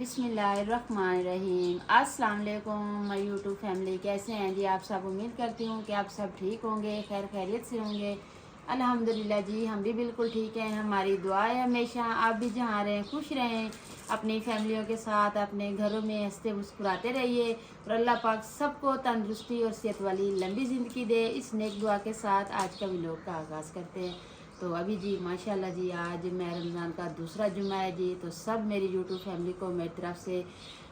बिस्मिल्लाहिर्रहमानिर्रहीम। अस्सलाम वालेकुम माय यूट्यूब फैमिली, कैसे हैं जी आप सब। उम्मीद करती हूँ कि आप सब ठीक होंगे, खैर खैरियत से होंगे। अल्हम्दुलिल्लाह जी, हम भी बिल्कुल ठीक हैं। हमारी दुआ है हमेशा आप भी जहाँ रहें खुश रहें, अपनी फैमिलियों के साथ अपने घरों में हंसते मुस्कुराते रहिए और अल्लाह पाक सबको तंदुरुस्ती और सेहत वाली लंबी ज़िंदगी दे। इस नेक दुआ के साथ आज का व्लॉग का आगाज़ करते हैं। तो अभी जी माशाल्लाह जी, आज मैं रमज़ान का दूसरा जुम्मा है जी। तो सब मेरी यूट्यूब फैमिली को मेरी तरफ से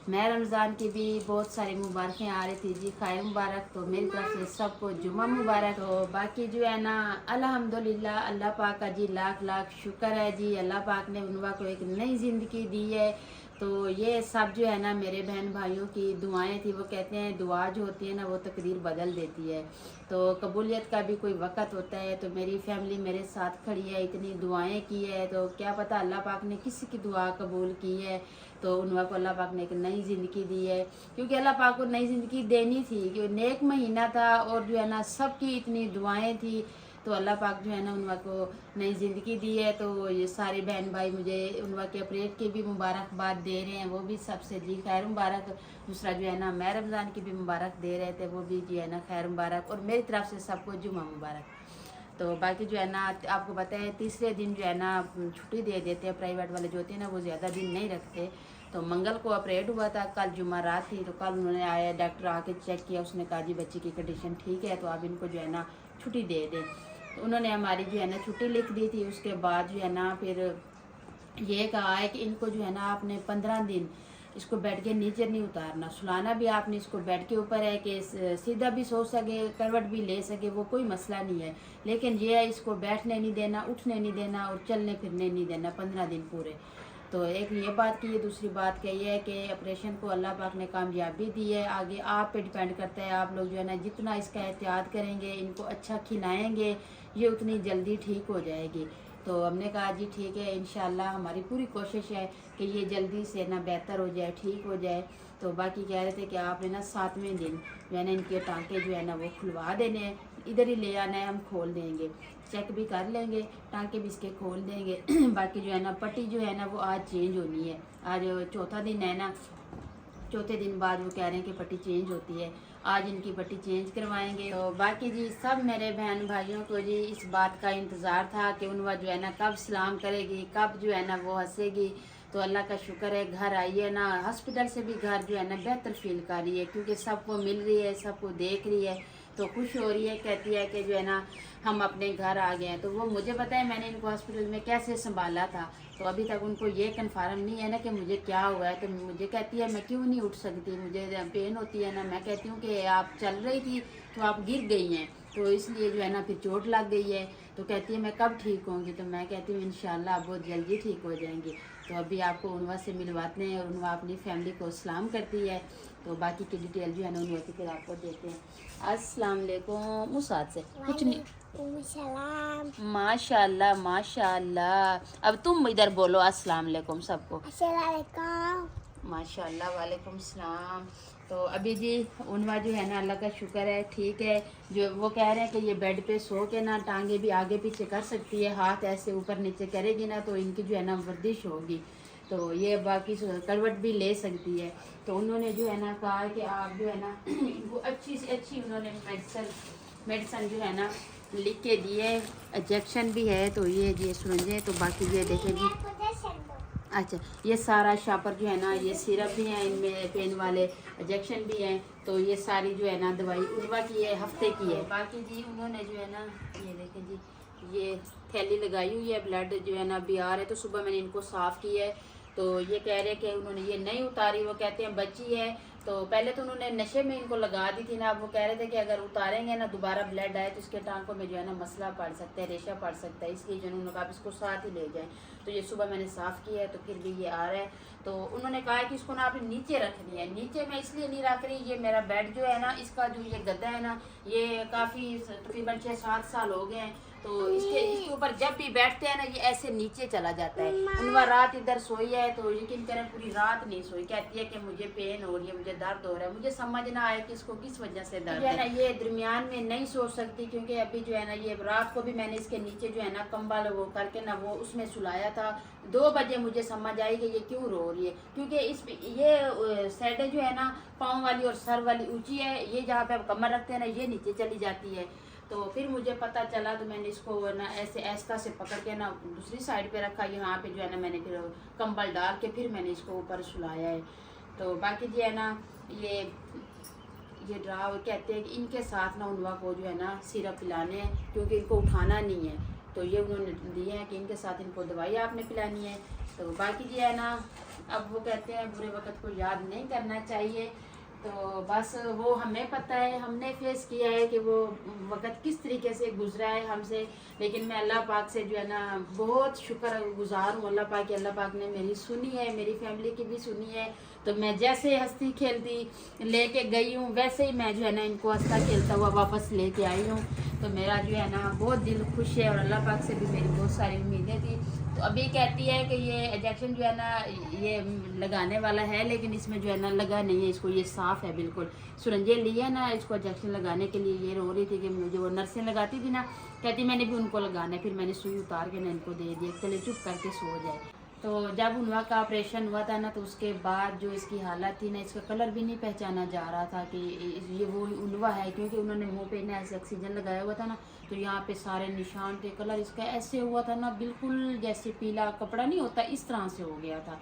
मैं रमज़ान की भी बहुत सारी मुबारकें आ रही थी जी, खैर मुबारक। तो मेरी तरफ से सबको जुम्मा मुबारक। तो बाकी जो है ना अल्हम्दुलिल्लाह अल्लाह पाक का जी लाख लाख शुक्र है जी। अल्लाह पाक ने उनवा को एक नई ज़िंदगी दी है। तो ये सब जो है ना मेरे बहन भाइयों की दुआएं थी। वो कहते हैं दुआ जो होती है ना वो तकदीर बदल देती है। तो कबूलियत का भी कोई वक़्त होता है। तो मेरी फैमिली मेरे साथ खड़ी है, इतनी दुआएं की है। तो क्या पता अल्लाह पाक ने किसी की दुआ कबूल की है तो उनवा को अल्लाह पाक ने एक नई ज़िंदगी दी है। क्योंकि अल्लाह पाक को नई ज़िंदगी देनी थी, क्योंकि नेक महीना था और जो है ना सबकी इतनी दुआएं थी। तो अल्लाह पाक जो है ना उनवा को नई ज़िंदगी दी है। तो ये सारे बहन भाई मुझे उनवा के अपडेट की भी मुबारकबाद दे रहे हैं, वो भी सबसे जी खैर मुबारक। दूसरा जो है ना मैं रमज़ान की भी मुबारक दे रहे थे, वो भी जो है ना खैर मुबारक। और मेरी तरफ से सबको जुम्मा मुबारक। तो बाकी जो है ना आपको पता है तीसरे दिन जो है ना छुट्टी दे देते हैं, प्राइवेट वाले जो होते हैं ना वो ज़्यादा दिन नहीं रखते। तो मंगल को ऑपरेट हुआ था, कल जुम्मा रात थी। तो कल उन्होंने आया डॉक्टर आके चेक किया, उसने कहा जी बच्ची की कंडीशन ठीक है तो आप इनको जो है ना छुट्टी दे दें। तो उन्होंने हमारी जो है ना छुट्टी लिख दी थी। उसके बाद जो है ना फिर ये कहा है कि इनको जो है ना आपने 15 दिन इसको बेड के नीचे नहीं उतारना, सुलाना भी आपने इसको बेड के ऊपर है कि सीधा भी सो सके, करवट भी ले सके, वो कोई मसला नहीं है। लेकिन ये है इसको बैठने नहीं देना, उठने नहीं देना और चलने फिरने नहीं देना 15 दिन पूरे। तो एक ये बात की है। दूसरी बात क्या ये है कि ऑपरेशन को अल्लाह पाक ने कामयाबी दी है। आगे आप पे डिपेंड करता है, आप लोग जो है ना जितना इसका एहतियात करेंगे, इनको अच्छा खिलाएंगे, ये उतनी जल्दी ठीक हो जाएगी। तो हमने कहा जी ठीक है, इंशाल्लाह हमारी पूरी कोशिश है कि ये जल्दी से ना बेहतर हो जाए, ठीक हो जाए। तो बाकी कह रहे थे कि आपने ना 7वें दिन जो है ना इनके टाँके जो है ना वो खुलवा देने हैं, इधर ही ले आना है, हम खोल देंगे, चेक भी कर लेंगे, टाँके भी इसके खोल देंगे। बाकी जो है ना पट्टी जो है ना वो आज चेंज होनी है। आज चौथा दिन है ना, चौथे दिन बाद वो कह रहे हैं कि पट्टी चेंज होती है, आज इनकी पट्टी चेंज करवाएंगे। तो बाकी जी सब मेरे बहन भाइयों को जी इस बात का इंतज़ार था कि उनवा जो है ना कब सलाम करेगी, कब जो है ना वो हंसेगी। तो अल्लाह का शुक्र है घर आई है ना, हॉस्पिटल से भी घर जो है ना बेहतर फील कर रही है, क्योंकि सबको मिल रही है, सबको देख रही है तो खुश हो रही है। कहती है कि जो है ना हम अपने घर आ गए हैं। तो वो मुझे पता है मैंने इनको हॉस्पिटल में कैसे संभाला था। तो अभी तक उनको ये कन्फर्म नहीं है ना कि मुझे क्या हुआ है। तो मुझे कहती है मैं क्यों नहीं उठ सकती, मुझे पेन होती है ना। मैं कहती हूँ कि आप चल रही थी तो आप गिर गई हैं, तो इसलिए जो है ना फिर चोट लग गई है। तो कहती है मैं कब ठीक होंगी। तो मैं कहती हूँ इंशाल्लाह आप बहुत जल्दी ठीक हो जाएंगी। तो अभी आपको उनवा से मिलवाते हैं और उनवा अपनी फैमिली को सलाम करती है। तो बाकी की डिटेल जो है ना उनवा की फिर आपको देते हैं। अस्सलाम वालेकुम। मुसाद से कुछ नहीं, माशाल्लाह माशाल्लाह। अब तुम इधर बोलो अस्सलाम वालेकुम सबको। माशाल्लाह वालेकुम सलाम। तो अभी जी उनवा जो है ना अल्लाह का शुक्र है ठीक है। जो वो कह रहे हैं कि ये बेड पे सो के ना टांगे भी आगे पीछे कर सकती है, हाथ ऐसे ऊपर नीचे करेगी ना तो इनकी जो है ना वर्जिश होगी, तो ये बाकी करवट भी ले सकती है। तो उन्होंने जो है ना कहा कि आप जो है ना इनको अच्छी से अच्छी उन्होंने मेडिसन जो है ना लिख के दी है, इंजेक्शन भी है। तो ये जी सुनझे। तो बाकी ये देखें जी, अच्छा ये सारा शापर जो है ना ये सिरप भी हैं, इनमें पेन वाले इंजेक्शन भी हैं। तो ये सारी जो है ना दवाई उनवा की है, हफ्ते की है। बाकी जी उन्होंने जो है ना ये देखें जी ये थैली लगाई हुई है, ब्लड जो है ना अभी आ रहा है। तो सुबह मैंने इनको साफ़ किया है। तो ये कह रहे हैं कि उन्होंने ये नहीं उतारी, वो कहते हैं बच्ची है। तो पहले तो उन्होंने नशे में इनको लगा दी थी ना, अब वो कह रहे थे कि अगर उतारेंगे ना दोबारा ब्लड आए तो इसके टांकों में जो है ना मसला पड़ सकता है, रेशा पड़ सकता है, इसलिए जो उन्होंने कहा इसको साथ ही ले जाएं। तो ये सुबह मैंने साफ़ किया है तो फिर भी ये आ रहा है। तो उन्होंने कहा है कि इसको ना आपने नीचे रखनी है। नीचे मैं इसलिए नहीं रख रही, ये मेरा बेड जो है ना इसका जो ये गद्दा है ना ये काफ़ी तकरीबन 6-7 साल हो गए हैं। تو اس کے اوپر جب بھی بیٹھتے ہیں نا یہ ایسے نیچے چلا جاتا ہے. انوا رات ادھر سوئی ہے تو یقین کریں پوری رات نہیں سوئی. کہتی ہے کہ مجھے پین ہو رہی ہے, مجھے درد ہو رہا ہے. مجھے سمجھ نہ آئے کہ اس کو کس وجہ سے درد ہے نا. یہ درمیان میں نہیں سو سکتی کیونکہ ابھی جو ہے نا یہ رات کو بھی میں نے اس کے نیچے جو ہے نا کمبل وہ کر کے نا وہ اس میں سلایا تھا. 2 بجے مجھے سمجھ آئی کہ یہ کیوں رو رہی ہے, کیونکہ اس یہ سیڈیں جو ہے نا پاؤں والی اور سر والی اونچی ہے, یہ جہاں پہ کمر رکھتے ہیں نا یہ نیچے چلی جاتی ہے. تو پھر مجھے پتہ چلا تو میں نے اس کو نا ایسے ایسکا سے پکڑ کے نا دوسری سائڈ پہ رکھا. یہاں پہ جو ہے نا میں نے پھر کمبل ڈال کے پھر میں نے اس کو اوپر سلایا ہے. تو باقی جو ہے نا یہ ڈرا کہتے ہیں کہ ان کے ساتھ نا انوا کو جو ہے نا سیرپ پلانے ہیں کیونکہ ان کو اٹھانا نہیں ہے. تو یہ انہوں نے دیے ہیں کہ ان کے ساتھ ان کو دوائی آپ نے پلانی ہے. تو باقی جو ہے نا اب وہ کہتے ہیں برے وقت کو یاد نہیں کرنا چاہیے. تو بس وہ ہمیں پتہ ہے, ہم نے فیس کیا ہے کہ وہ وقت کس طریقے سے گزرا ہے ہم سے. لیکن میں اللہ پاک سے جو ہے نا بہت شکر گزار ہوں اللہ پاک کہ اللہ پاک نے میری سنی ہے, میری فیملی کی بھی سنی ہے. تو میں جیسے ہنستی کھیلتی لے کے گئی ہوں ویسے ہی میں جو ہے نا ان کو ہنستا کھیلتا ہوا واپس لے کے آئی ہوں. تو میرا جو ہے نا بہت دل خوش ہے اور اللہ پاک سے بھی میری بہت ساری امیدیں تھیں. تو ابھی کہتی ہے کہ یہ انجیکشن جو ہے نا یہ لگانے والا ہے لیکن اس میں جو ہے نا لگا نہیں ہے, اس کو یہ صاف ہے بالکل. سرنجے لیے نا اس کو انجیکشن لگانے کے لیے, یہ رو رہی تھی کہ مجھے وہ نرسیں لگاتی تھی نا, کہتی میں نے بھی ان کو لگانا ہے. پھر میں نے سوئی اتار کے نا ان کو دے دیا, چلے چپ کر کے سو جائے. تو جب انوا کا آپریشن ہوا تھا نا تو اس کے بعد جو اس کی حالت تھی نا اس کا کلر بھی نہیں پہچانا جا رہا تھا کہ یہ وہ انوا ہے, کیونکہ انہوں نے منہ پہ نا ایسے آکسیجن لگایا ہوا تھا نا تو یہاں پہ سارے نشان تھے. کلر اس کا ایسے ہوا تھا نا بالکل جیسے پیلا کپڑا نہیں ہوتا اس طرح سے ہو گیا تھا.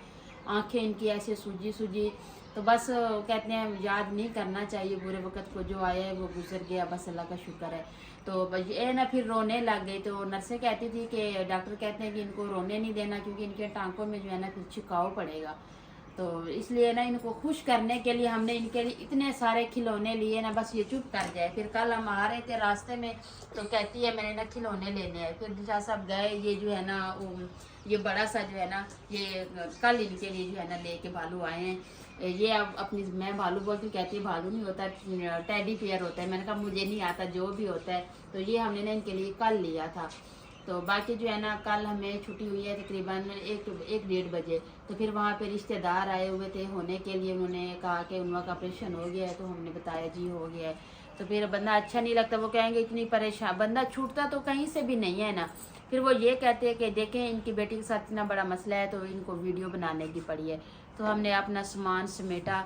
آنکھیں ان کی ایسے سوجی. تو بس کہتے ہیں یاد نہیں کرنا چاہیے برے وقت کو, جو آیا ہے وہ گزر گیا, بس اللہ کا شکر ہے. تو یہ نا پھر رونے لگ گئی. تو نرسیں کہتی تھی کہ ڈاکٹر کہتے ہیں کہ ان کو رونے نہیں دینا کیونکہ ان کے ٹانکوں میں جو ہے نا پھر چھکاؤ پڑے گا. تو اس لیے نا ان کو خوش کرنے کے لیے ہم نے ان کے لیے اتنے سارے کھلونے لیے نا بس یہ چپ کر جائے. پھر کل ہم آ رہے تھے راستے میں تو کہتی ہے میں نے نا کھلونے لینے ہیں. پھر شاہ صاحب گئے, یہ جو ہے نا یہ بڑا سا جو ہے نا یہ کل ان کے لیے جو ہے نا لے کے بھالو آئے ہیں. یہ اب اپنی میں بھالو بولتی ہوں, کہتی ہے بھالو نہیں ہوتا ٹیڈی پیئر ہوتا ہے. میں نے کہا مجھے نہیں آتا جو بھی ہوتا ہے. تو یہ ہم نے نا ان کے لیے کل لیا تھا. تو باقی جو ہے نا کل ہمیں چھٹی ہوئی ہے تقریباً 1-1:30 بجے. تو پھر وہاں پہ رشتہ دار آئے ہوئے تھے ہونے کے لیے. انہوں نے کہا کہ انوا کا آپریشن ہو گیا ہے تو ہم نے بتایا جی ہو گیا ہے. تو پھر بندہ اچھا نہیں لگتا, وہ کہیں گے اتنی پریشان, بندہ چھوٹتا تو کہیں سے بھی نہیں ہے نا. پھر وہ یہ کہتے ہیں کہ دیکھیں ان کی بیٹی کے ساتھ اتنا بڑا مسئلہ ہے تو ان کو ویڈیو بنانے کی پڑی ہے. تو ہم نے اپنا سامان سمیٹا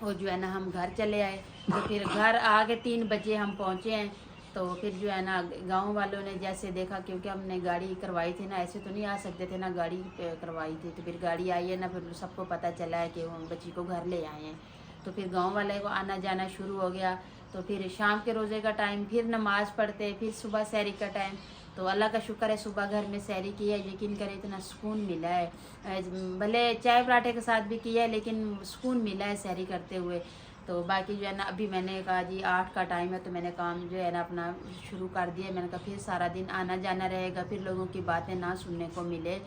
اور جو ہے نا ہم گھر چلے آئے. تو پھر گھر آ کے 3 بجے ہم پہنچے ہیں. تو پھر جو ہے نا گاؤں والوں نے جیسے دیکھا, کیونکہ ہم نے گاڑی کروائی تھی نا, ایسے تو نہیں آ سکتے تھے نا, گاڑی کروائی تھی. تو پھر گاڑی آئی ہے نا, پھر سب کو پتہ چلا ہے کہ وہ بچی کو گھر لے آئے ہیں. تو پھر گاؤں والے کو آنا جانا شروع ہو گیا. تو پھر شام کے روزے کا ٹائم, پھر نماز پڑھتے, پھر صبح سحری کا ٹائم. تو اللہ کا شکر ہے صبح گھر میں سحری کی ہے. یقین کرے اتنا سکون ملا ہے, بھلے چائے پراٹھے کے ساتھ بھی کیا ہے لیکن سکون ملا ہے سحری کرتے ہوئے. تو باقی جو ہے نا ابھی میں نے کہا جی 8 کا ٹائم ہے تو میں نے کام جو ہے نا اپنا شروع کر دیا. میں نے کہا پھر سارا دن آنا جانا رہے گا, پھر لوگوں کی باتیں نہ سننے کو ملے.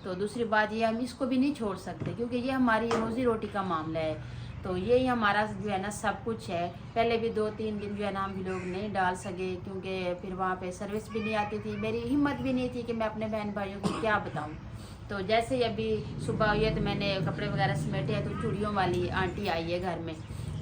تو دوسری بات یہ ہم اس کو بھی نہیں چھوڑ سکتے کیونکہ یہ ہماری روزی روٹی کا معاملہ ہے. تو یہی ہمارا جو ہے نا سب کچھ ہے. پہلے بھی 2-3 دن جو ہے نا ہم لوگ نہیں ڈال سکے کیونکہ پھر وہاں پہ سروس بھی نہیں آتی تھی. میری ہمت بھی نہیں تھی کہ میں اپنے بہن بھائیوں کو کیا بتاؤں. تو جیسے ہی ابھی صبح ہوئی ہے تو میں نے کپڑے وغیرہ سمیٹے ہیں. تو چوڑیوں والی آنٹی آئی ہے گھر میں,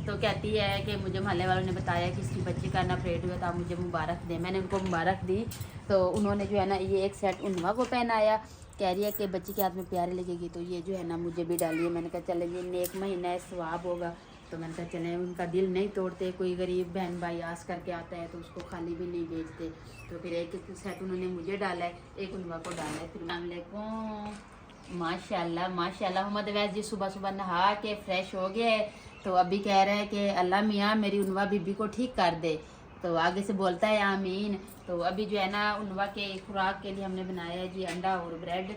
تو کہتی ہے کہ مجھے محلے والوں نے بتایا کہ اس کی بچی کا نا آپریٹ ہوا تھا, مجھے مبارک دیں. میں نے ان کو مبارک دی. تو انہوں نے جو ہے نا یہ ایک سیٹ انوا کو پہنایا. کہہ رہی ہے کہ بچی کے ہاتھ میں پیارے لگے گی تو یہ جو ہے نا مجھے بھی ڈالیے. میں نے کہا چلے یہ نیک مہینہ ہے, ثواب ہوگا. تو میں نے کہا چلیں ان کا دل نہیں توڑتے, کوئی غریب بہن بھائی آس کر کے آتا ہے تو اس کو خالی بھی نہیں بھیجتے. تو پھر ایک سیٹ انہوں نے مجھے ڈالا ہے, ایک انوا کو ڈالا ہے. پھر السلام علیکم, ماشاء اللہ ماشاء اللہ. محمد اویس جی صبح صبح نہا کے فریش ہو گئے. تو ابھی کہہ رہے ہیں کہ اللہ میاں میری انوا بی بی کو ٹھیک کر دے. تو آگے سے بولتا ہے آمین. تو ابھی جو ہے نا انوا کے خوراک کے لیے ہم نے بنایا ہے جی انڈا اور بریڈ,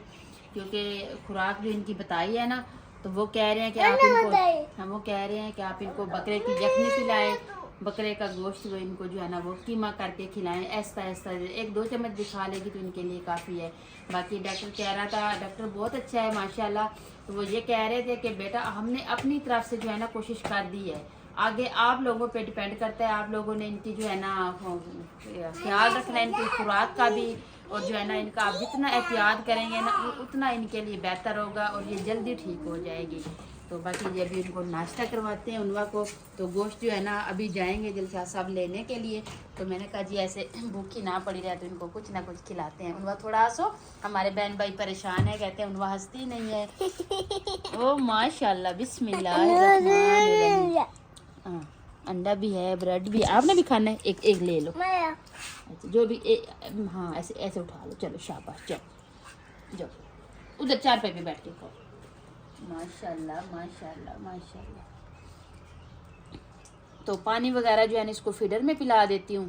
کیونکہ خوراک جو ان کی بتائی ہے نا تو وہ کہہ رہے ہیں کہ آپ ان کو, ہم وہ کہہ رہے ہیں کہ آپ ان کو بکرے کی یخنی کھلائیں, بکرے کا گوشت وہ ان کو جو ہے نا وہ قیمہ کر کے کھلائیں. ایسا 1-2 چمچ بھی کھا لے گی تو ان کے لیے کافی ہے. باقی ڈاکٹر کہہ رہا تھا, ڈاکٹر بہت اچھا ہے ماشاءاللہ. تو وہ یہ کہہ رہے تھے کہ بیٹا ہم نے اپنی طرف سے جو ہے نا کوشش کر دی ہے, आगे आप लोगों पे डिपेंड करता है, आप लोगों ने इनकी जो है ना ख्याल रखना है, इनकी खुराक का भी, और जो है ना इनका आप जितना एहतियात करेंगे ना उतना इनके लिए बेहतर होगा और ये जल्दी ठीक हो जाएगी। तो बाकी ये अभी इनको नाश्ता करवाते हैं उनवा को। तो गोश्त जो है ना अभी जाएंगे दिलशाद साहब लेने के लिए, तो मैंने कहा जी ऐसे भूखी ना पड़ी रहे तो इनको कुछ ना कुछ खिलाते हैं। उनवा थोड़ा हंसो, हमारे बहन भाई परेशान है, कहते हैं उनवा हंसती नहीं है। ओ माशाल्लाह, बिस्मिल्लाह। हाँ, अंडा भी है, ब्रेड भी है, आपने भी खाना है? एक एक ले लो। अच्छा जो भी हाँ ऐसे ऐसे उठा लो, चलो शाबाश, चलो जाओ उधर चार पे भी बैठ के खाओ। माशाल्लाह माशाल्लाह माशाल्लाह। तो पानी वगैरह जो है ना इसको फीडर में पिला देती हूँ,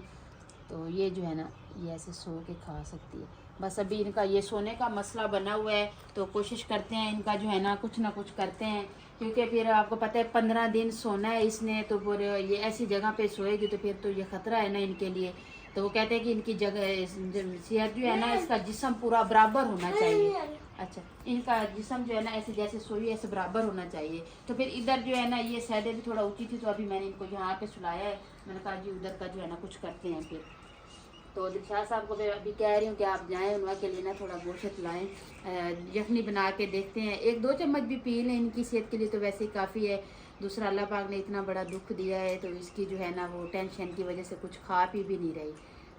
तो ये जो है ना ये ऐसे सो के खा सकती है। बस अभी इनका ये सोने का मसला बना हुआ है, तो कोशिश करते हैं इनका जो है ना कुछ करते हैं, क्योंकि फिर आपको पता है 15 दिन सोना है इसने, तो फिर ये ऐसी जगह पे सोएगी तो फिर तो ये ख़तरा है ना इनके लिए। तो वो कहते हैं कि इनकी जगह सेहत जो है ना, इसका जिस्म पूरा बराबर होना चाहिए। अच्छा, इनका जिस्म जो है ना ऐसे जैसे सोई ऐसे बराबर होना चाहिए। तो फिर इधर जो है ना ये सैदे भी थोड़ा ऊँची थी, तो अभी मैंने इनको यहाँ पे सुलाया है। मैंने कहा जी उधर का जो है ना कुछ करते हैं फिर। तो दिलशाद साहब को मैं अभी कह रही हूँ कि आप जाएँ उनवा के लिए ना थोड़ा गोश्त लाएँ, यखनी बना के देखते हैं, 1-2 चम्मच भी पी लें, इनकी सेहत के लिए तो वैसे ही काफ़ी है। दूसरा अल्लाह पाक ने इतना बड़ा दुख दिया है, तो इसकी जो है ना वो टेंशन की वजह से कुछ खा पी भी नहीं रही।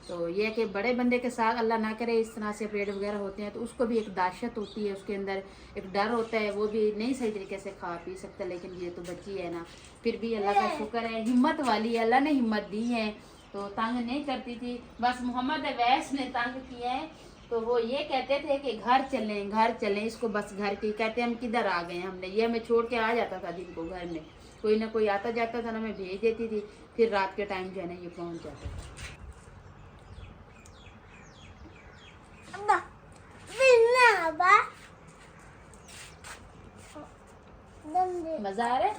तो ये कि बड़े बंदे के साथ अल्लाह ना करे इस तरह से ऑपरेट वगैरह होते हैं, तो उसको भी एक दाशत होती है, उसके अंदर एक डर होता है, वो भी नहीं सही तरीके से खा पी सकता। लेकिन ये तो बच्ची है ना, फिर भी अल्लाह का शुक्र है, हिम्मत वाली है, अल्लाह ने हिम्मत दी है, तो तंग नहीं करती थी। बस मोहम्मद अवैस ने तंग किया है, तो वो ये कहते थे कि घर चलें, इसको बस घर की कहते हम किधर आ गए हमने, ये हमें छोड़ के आ जाता था दिन को, घर में कोई ना कोई आता जाता था ना, मैं भेज देती थी, फिर रात के टाइम जो है ना ये पहुंच जाता था। मजा आ रहा है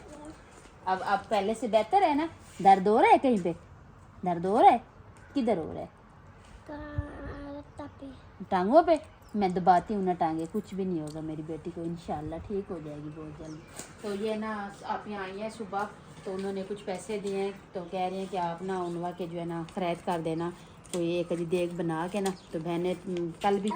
अब पहले से बेहतर है ना? दर्द हो रहा है कहीं पे? दर्द हो रहा है? किधर हो रहा है? टांगों पे? मैं दबाती हूँ ना टांगे, कुछ भी नहीं होगा मेरी बेटी को, इंशाल्लाह ठीक हो जाएगी बहुत जल्दी। तो ये ना आप यहाँ आई हैं सुबह, तो उन्होंने कुछ पैसे दिए हैं, तो कह रहे हैं कि आप ना उनवा के जो है ना खरीद कर देना कोई एक देग बना के ना। तो बहने कल भी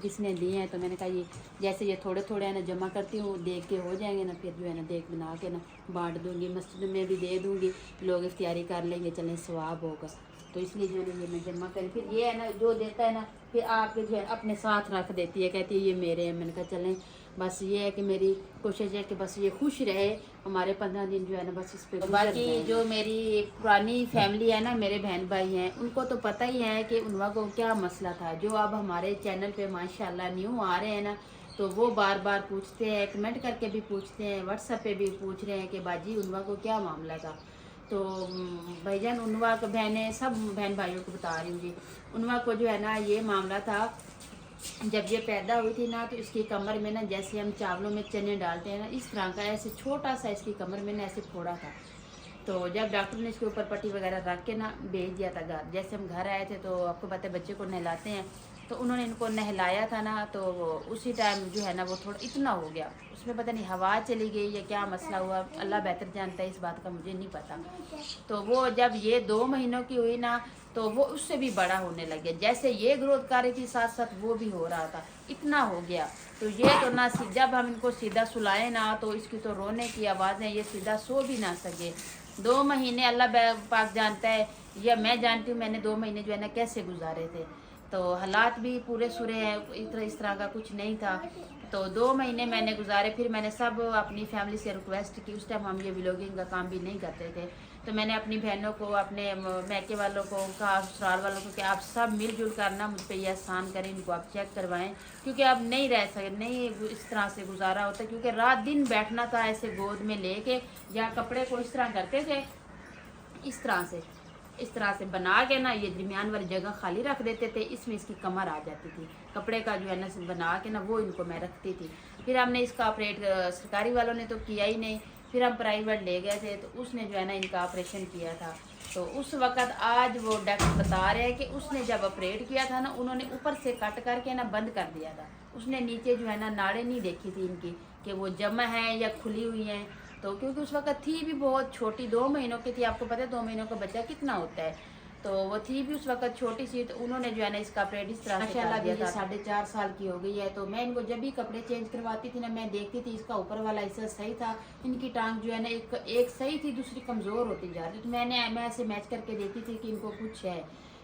किसने दिए हैं, तो मैंने कहा ये जैसे ये थोड़े थोड़े है ना जमा करती हूँ, देख के हो जाएंगे ना, फिर जो है ना देग बना के ना बांट दूँगी, मस्जिद में भी दे दूँगी, लोग इफ्तियारी कर लेंगे, चलें सवाब होगा। तो इसलिए जो है ये मैं जमा करी, फिर ये है ना जो देता है ना फिर आपके जो है अपने साथ रख देती है, कहती है ये मेरे हैं। मैंने कहा चलें, बस ये है कि मेरी कोशिश है कि बस ये खुश रहे, हमारे 15 दिन जो है ना बस इस पे। बाकी जो मेरी पुरानी फैमिली है ना, मेरे बहन भाई हैं, उनको तो पता ही है कि उनवा को क्या मसला था। जो अब हमारे चैनल पे माशाल्लाह न्यू आ रहे हैं ना, तो वो बार बार पूछते हैं, कमेंट करके भी पूछते हैं, व्हाट्सएप पे भी पूछ रहे हैं कि बाजी उनवा को क्या मामला था। तो भाईजान उनवा को बहनें सब बहन भाइयों को बता रही हूँ जी, उनवा को जो है ना ये मामला था, जब ये पैदा हुई थी ना, तो इसकी कमर में ना जैसे हम चावलों में चने डालते हैं ना, इस तरह का ऐसे छोटा सा इसकी कमर में ना ऐसे फोड़ा था। तो जब डॉक्टर ने इसके ऊपर पट्टी वगैरह रख के ना भेज दिया था घर, जैसे हम घर आए थे तो आपको पता है बच्चे को नहलाते हैं, तो उन्होंने इनको नहलाया था ना, तो उसी टाइम जो है ना वो थोड़ा इतना हो गया, उसमें पता नहीं हवा चली गई या क्या मसला हुआ, अल्लाह बेहतर जानता है, इस बात का मुझे नहीं पता। तो वो जब ये 2 महीनों की हुई ना, तो वो उससे भी बड़ा होने लग गया, जैसे ये ग्रोथ कर रही थी साथ साथ वो भी हो रहा था, इतना हो गया। तो ये तो ना जब हम इनको सीधा सुलाए ना, तो इसकी तो रोने की आवाज़ें, ये सीधा सो भी ना सके। 2 महीने अल्लाह पाक जानता है या मैं जानती हूँ मैंने 2 महीने जो है ना कैसे गुजारे थे। तो हालात भी पूरे सुरे हैं, इस तरह का कुछ नहीं था। तो 2 महीने मैंने गुजारे, फिर मैंने सब अपनी फैमिली से रिक्वेस्ट की, उस टाइम हम ये व्लॉगिंग का काम भी नहीं करते थे, तो मैंने अपनी बहनों को, अपने मैके वालों को कहा, ससुराल वालों को कि आप सब मिलजुल करना मुझ पर यह आसान करें, इनको आप चेक करवाएं, क्योंकि अब नहीं रह सके, नहीं इस तरह से गुजारा होता, क्योंकि रात दिन बैठना था ऐसे गोद में लेके, या कपड़े को इस तरह करते थे, इस तरह से बना के ना ये दरमियान वाली जगह खाली रख देते थे, इसमें इसकी कमर आ जाती थी, कपड़े का जो है ना बना के ना वो इनको मैं रखती थी। फिर हमने इसका ऑपरेट सरकारी वालों ने तो किया ही नहीं, फिर हम प्राइवेट ले गए थे, तो उसने जो है ना इनका ऑपरेशन किया था। तो उस वक़्त आज वो डॉक्टर बता रहे हैं कि उसने जब ऑपरेट किया था ना, उन्होंने ऊपर से कट करके ना बंद कर दिया था, उसने नीचे जो है ना नाड़ें नहीं देखी थी इनकी कि वो जमा है या खुली हुई हैं। تو کیونکہ اس وقت تھی بھی بہت چھوٹی، 2 مہینوں کی تھی. آپ کو پتہ ہے 2 مہینوں کا بچہ کتنا ہوتا ہے، تو وہ تھی بھی اس وقت چھوٹی سی. تو انہوں نے جو ہے نا اس کا آپریٹ اس طرح سے کر دیا تھا. 4.5 سال کی ہو گئی ہے. تو میں ان کو جب بھی کپڑے چینج کرواتی تھی نا، میں دیکھتی تھی اس کا اوپر والا حصہ صحیح تھا، ان کی ٹانگ جو ہے نا ایک صحیح تھی، دوسری کمزور ہوتی جا رہی. تو میں ایسے میچ کر کے دیکھتی تھی کہ ان کو کچھ ہے.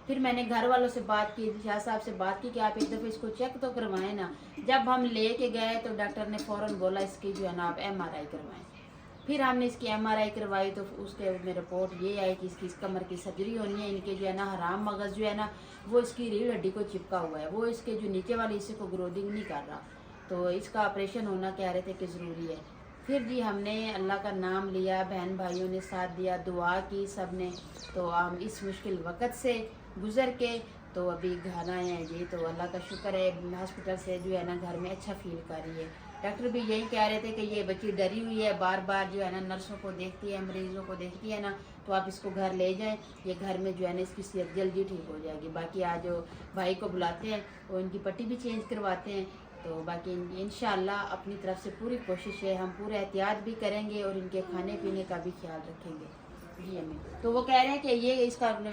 پھر میں نے گھر والوں سے بات کی، شاہ صاحب سے بات کی کہ آپ ایک دفعہ اس کو چیک تو کروائیں نا. جب ہم لے کے گئے تو ڈاکٹر نے فوراً بولا اس کی جو ہے نا آپ MRI کروائیں. پھر ہم نے اس کی MRI کروائی تو اس کے میں رپورٹ یہ آئی کہ اس کی کمر کی سرجری ہونی ہے. ان کے جو ہے نا حرام مغز جو ہے نا وہ اس کی ریڑھ ہڈی کو چپکا ہوا ہے، وہ اس کے جو نیچے والے حصے کو گروتھنگ نہیں کر رہا، تو اس کا آپریشن ہونا کہہ رہے تھے کہ ضروری ہے. پھر جی ہم نے اللہ کا نام لیا، بہن بھائیوں نے ساتھ دیا، دعا کی سب نے. تو ہم اس مشکل وقت سے گزر کے تو ابھی گھر آئے ہیں جی. تو اللہ کا شکر ہے ہاسپٹل سے جو ہے نا گھر میں اچھا فیل کر رہی ہے. ڈاکٹر بھی یہی کہہ رہے تھے کہ یہ بچی ڈری ہوئی ہے، بار بار جو ہے نا نرسوں کو دیکھتی ہے، مریضوں کو دیکھتی ہے نا، تو آپ اس کو گھر لے جائیں، یہ گھر میں جو ہے نا اس کی صحت جلدی ٹھیک ہو جائے گی. باقی آج جو بھائی کو بلاتے ہیں وہ ان کی پٹی بھی چینج کرواتے ہیں. تو باقی انشاءاللہ اپنی طرف سے پوری کوشش ہے، ہم پورا احتیاط بھی کریں گے اور ان کے کھانے پینے کا بھی خیال رکھیں گے. جی امی. تو وہ کہہ رہے ہیں کہ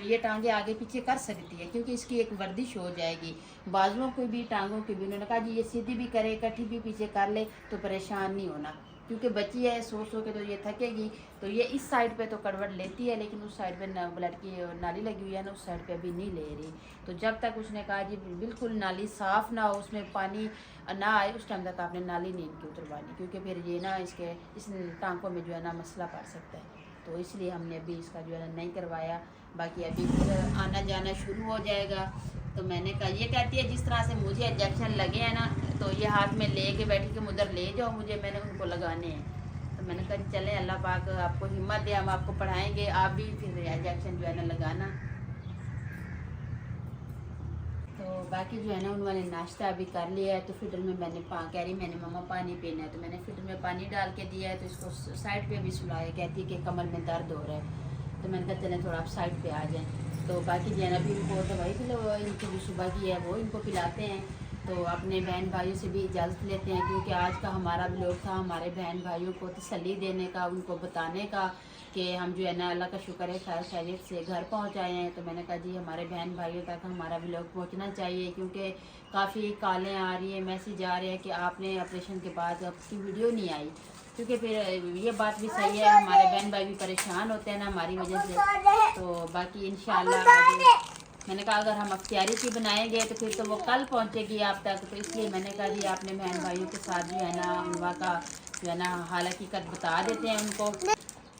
یہ ٹانگیں آگے پیچھے کر سکتی ہے کیونکہ اس کی ایک ورزش ہو جائے گی، بازوؤں کو بھی ٹانگوں کی بھی. انہوں نے کہا جی یہ سیدھی بھی کرے، کٹھی بھی پیچھے کر لے تو پریشان نہیں ہونا، کیونکہ بچی ہے سو کے تو یہ تھکے گی. تو یہ اس سائڈ پہ تو کڑوٹ لیتی ہے لیکن اس سائڈ پہ بلڈ کی نالی لگی ہوئی ہے نا، اس سائڈ پہ ابھی نہیں لے رہی. تو جب تک اس نے کہا جی بالکل نالی صاف نہ ہو، اس میں پانی نہ آئے، اس ٹائم تک آپ نے نالی نہیں ان کی اتروانی، کیونکہ پھر یہ نا اس ٹانکوں میں جو ہے نا مسئلہ پڑ سکتا ہے. تو اس لیے ہم نے ابھی اس کا جو ہے نا نہیں کروایا. باقی ابھی پھر آنا جانا شروع ہو جائے گا. تو میں نے کہا، یہ کہتی ہے جس طرح سے مجھے انجیکشن لگے ہیں نا تو یہ ہاتھ میں لے کے بیٹھی کہ ادھر لے جاؤ مجھے، میں نے ان کو لگانے ہیں. تو میں نے کہا چلیں اللہ پاک آپ کو ہمت دے، ہم آپ کو پڑھائیں گے، آپ بھی پھر انجیکشن جو ہے نا لگانا. تو باقی جو ہے نا انہوں نے ناشتہ ابھی کر لیا ہے. تو فلٹر میں نے کہہ رہی میں نے ماما پانی پینا ہے، تو میں نے فلٹر میں پانی ڈال کے دیا ہے. تو اس کو سائڈ پہ بھی سلایا، کہتی کہ کمر میں درد ہو رہا ہے. تو میں نے کہا چلیں تھوڑا آپ سائڈ پہ آ جائیں. تو باقی جو ہے نا ابھی ان کو دوائی ان کی جو صبح کی ہے وہ ان کو پلاتے ہیں. تو اپنے بہن بھائیوں سے بھی اجازت لیتے ہیں، کیونکہ آج کا ہمارا ولاگ تھا ہمارے بہن بھائیوں کو تسلی دینے کا، ان کو بتانے کا کہ ہم جو ہے نا اللہ کا شکر ہے خیر خیریت سے گھر پہنچائے ہیں. تو میں نے کہا جی ہمارے بہن بھائیوں تک ہمارا ولاگ پہنچنا چاہیے، کیونکہ کافی کالیں آ رہی ہیں، میسیج آ رہے ہیں کہ آپ نے آپریشن کے بعد آپ کی ویڈیو نہیں آئی. کیونکہ پھر یہ بات بھی صحیح ہے، ہمارے بہن بھائی بھی پریشان ہوتے ہیں نا ہماری وجہ سے. تو باقی انشاءاللہ میں نے کہا اگر ہم اختیاری کی بنائیں گے تو پھر تو وہ کل پہنچے گی آپ تک. تو اس لیے میں نے کہا جی اپنے بہن بھائیوں کے ساتھ جو ہے نا انوا کا جو ہے نا حال حقیقت بتا دیتے ہیں ان کو.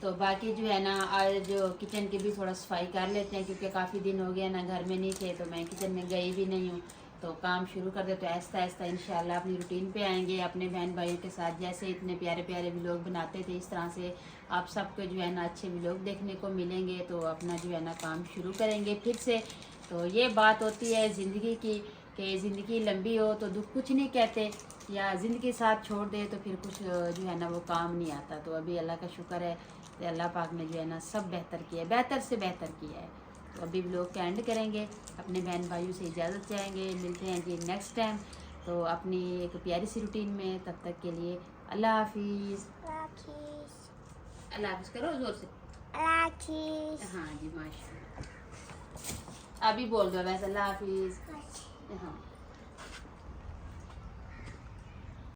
تو باقی جو ہے نا آج جو کچن کی بھی تھوڑا صفائی کر لیتے ہیں، کیونکہ کافی دن ہو گیا نا گھر میں نہیں تھے، تو میں کچن میں گئی بھی نہیں ہوں. تو کام شروع کر دے تو آہستہ آہستہ انشاءاللہ اپنی روٹین پہ آئیں گے اپنے بہن بھائیوں کے ساتھ. جیسے اتنے پیارے پیارے ولاگ بناتے تھے اس طرح سے آپ سب کو جو ہے نا اچھے ولاگ دیکھنے کو ملیں گے. تو اپنا جو ہے نا کام شروع کریں گے پھر سے. تو یہ بات ہوتی ہے زندگی کی کہ زندگی لمبی ہو تو دکھ کچھ نہیں کہتے، یا زندگی ساتھ چھوڑ دے تو پھر کچھ جو ہے نا وہ کام نہیں آتا. تو ابھی اللہ کا شکر ہے کہ اللہ پاک نے جو ہے نا سب بہتر کیا ہے، بہتر سے بہتر کیا ہے. تو ابھی لوگ کا اینڈ کریں گے، اپنے بہن بھائیوں سے اجازت چاہیں گے. ملتے ہیں جی نیکسٹ ٹائم تو اپنی ایک پیاری سی روٹین میں. تب تک کے لیے اللہ حافظ. اللہ حافظ کرو زور سے. اللہ حافظ. ہاں جی ماشاء اللہ. ابھی بول دو ویسے اللہ حافظ. ہاں.